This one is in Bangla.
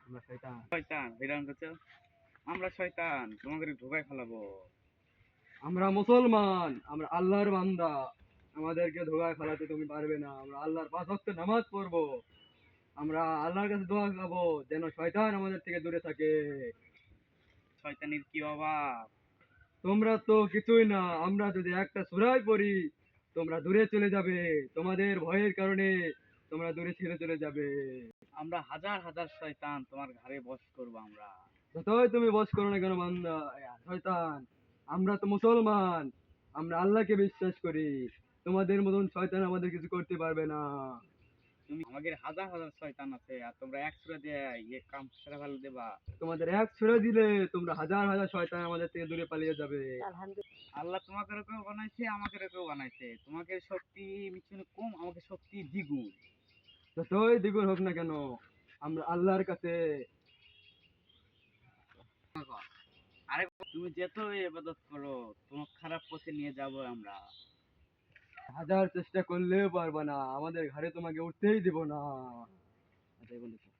আমরা শয়তান। শয়তান হইরান করছো। আমরা শয়তান তোমাদের ধোকায় ফেলাবো। আমরা মুসলমান, আমরা আল্লাহর বান্দা। আমাদেরকে ধোঁকায় ফেলাতে তুমি পারবে না। আমরা আল্লাহর 5 ওয়াক্ত নামাজ পড়বো। আমরা আল্লাহর কাছে দোয়া খাবো যেন শয়তান আমাদের থেকে দূরে থাকে। শয়তানির কি অভাব। তোমরা তো কিছুই না। আমরা যদি একটা সূরায় পড়ি তোমরা দূরে চলে যাবে। তোমাদের ভয়ের কারণে তোমরা দূরে ছেড়ে চলে যাবে। আমরা হাজার হাজার শয়তান তোমার ঘাড়ে বশ করবো আমরা। যতই তুমি বস করো না কেন বান্দা, শয়তান, আমরা তো মুসলমান। আমরা আল্লাহকে বিশ্বাস করি। তোমাদের মতন শয়তান আমাদের কিছু করতে পারবে না। তুমি আমাদের হাজার হাজার শয়তান আছে আর তোমরা এক সুরে দিয়ে কাম সেরা ফেলে দেবা। তোমাদের এক ছুড়ে দিলে তোমরা হাজার হাজার শয়তান আমাদের থেকে দূরে পালিয়ে যাবে। আল্লাহ তোমাকে কেউ বানাইছে আমাকে কেউ বানাইছে। তোমাকে শক্তি মিশনে কম, আমাকে শক্তি দ্বিগুণ। যতই দ্বিগুণ হোক না কেন আমরা আল্লাহর কাছে। আরে তুমি যেতই ইবাদত করো তোমাকে খারাপ পথে নিয়ে যাবো আমরা। হাজার চেষ্টা করলেও পারবা না। আমাদের ঘরে তোমাকে উঠতেই দিব না। এটাই বলেছে।